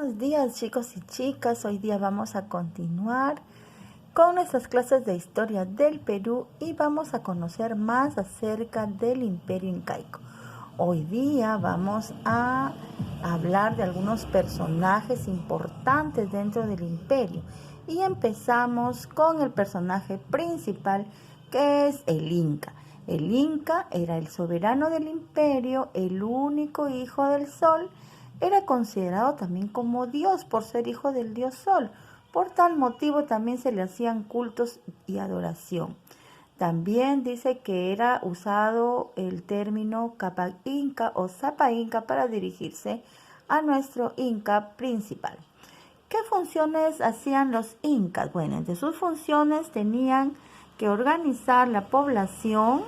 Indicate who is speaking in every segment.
Speaker 1: Buenos días, chicos y chicas. Hoy día vamos a continuar con nuestras clases de historia del Perú y vamos a conocer más acerca del Imperio Incaico. Hoy día vamos a hablar de algunos personajes importantes dentro del imperio y empezamos con el personaje principal, que es el Inca. El Inca era el soberano del imperio, el único hijo del sol. Era considerado también como Dios por ser hijo del dios Sol. Por tal motivo también se le hacían cultos y adoración. También dice que era usado el término Capa Inca o Zapa Inca para dirigirse a nuestro Inca principal. ¿Qué funciones hacían los incas? Bueno, entre sus funciones tenían que organizar la población,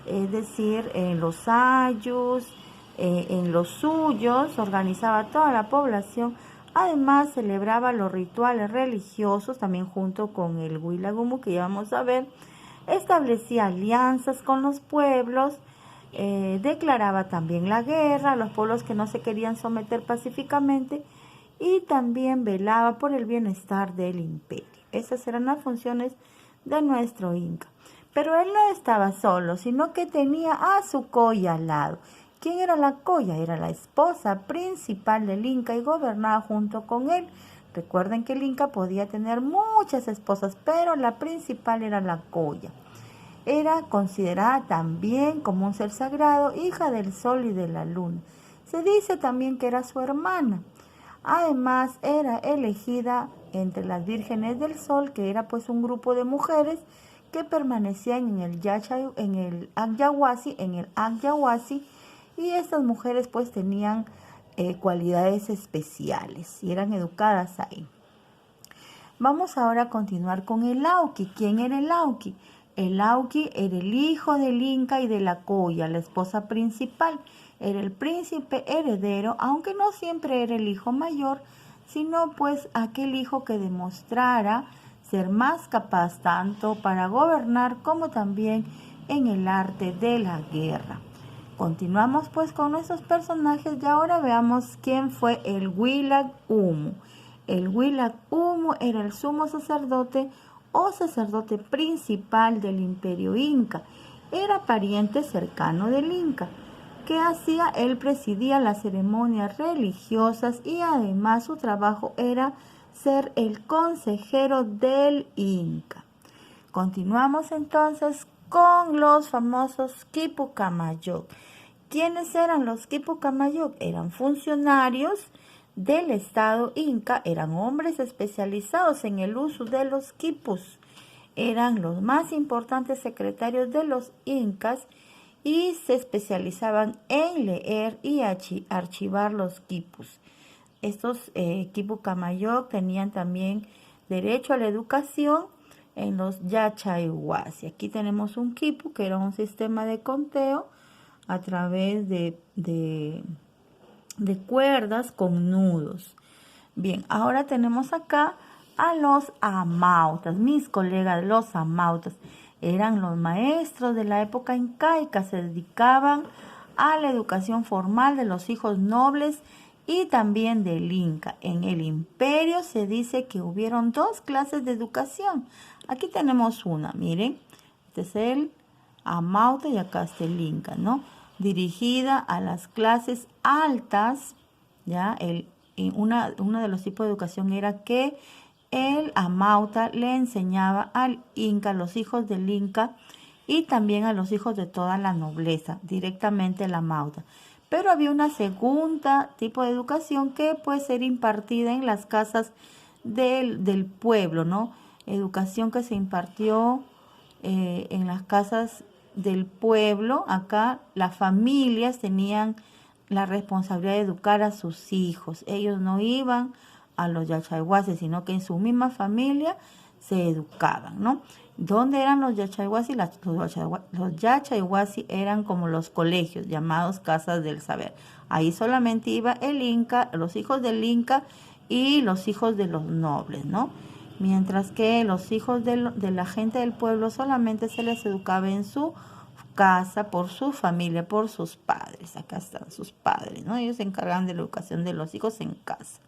Speaker 1: es decir, en los ayllus, en los suyos, organizaba toda la población. Además, celebraba los rituales religiosos, también junto con el Huilagumu, que ya vamos a ver. Establecía alianzas con los pueblos, declaraba también la guerra a los pueblos que no se querían someter pacíficamente y también velaba por el bienestar del imperio. Esas eran las funciones de nuestro Inca. Pero él no estaba solo, sino que tenía a su colla al lado. ¿Quién era la colla? Era la esposa principal del Inca y gobernaba junto con él. Recuerden que el Inca podía tener muchas esposas, pero la principal era la colla. Era considerada también como un ser sagrado, hija del sol y de la luna. Se dice también que era su hermana. Además, era elegida entre las vírgenes del sol, que era pues un grupo de mujeres que permanecían en el Agyahuasi, y estas mujeres pues tenían cualidades especiales y eran educadas ahí. Vamos ahora a continuar con el Auqui. ¿Quién era el Auqui? El Auqui era el hijo del Inca y de la colla, la esposa principal. Era el príncipe heredero, aunque no siempre era el hijo mayor, sino pues aquel hijo que demostrara ser más capaz tanto para gobernar como también en el arte de la guerra. Continuamos pues con nuestros personajes y ahora veamos quién fue el Huilagumu. El Huilagumu era el sumo sacerdote o sacerdote principal del imperio Inca. Era pariente cercano del Inca. ¿Qué hacía? Él presidía las ceremonias religiosas y además su trabajo era ser el consejero del Inca. Continuamos entonces con los famosos Quipu Camayoc. ¿Quiénes eran los Quipu Camayoc? Eran funcionarios del estado Inca, eran hombres especializados en el uso de los quipus. Eran los más importantes secretarios de los incas y se especializaban en leer y archivar los quipus. Estos Quipu Camayoc tenían también derecho a la educación en los Yachayhuasi. Aquí tenemos un quipu, que era un sistema de conteo a través de cuerdas con nudos. Bien, ahora tenemos acá a los amautas. Mis colegas, los amautas, eran los maestros de la época incaica. Se dedicaban a la educación formal de los hijos nobles y también del Inca. En el imperio se dice que hubieron dos clases de educación. Aquí tenemos una, miren, este es el amauta y acá está el Inca, ¿no? Dirigida a las clases altas, ¿ya? Uno de los tipos de educación era que el amauta le enseñaba al Inca, los hijos del Inca y también a los hijos de toda la nobleza, directamente el amauta. Pero había una segunda tipo de educación que puede ser impartida en las casas del pueblo, ¿no? Educación que se impartió en las casas del pueblo. Acá las familias tenían la responsabilidad de educar a sus hijos. Ellos no iban a los Yachayhuasi, sino que en su misma familia se educaban, ¿no? ¿Dónde eran los Yachayhuasi? Los Yachayhuasi eran como los colegios, llamados casas del saber. Ahí solamente iba el Inca, los hijos del Inca y los hijos de los nobles, ¿no? Mientras que los hijos de la gente del pueblo solamente se les educaba en su casa, por su familia, por sus padres. Acá están sus padres, ¿no? Ellos se encargan de la educación de los hijos en casa.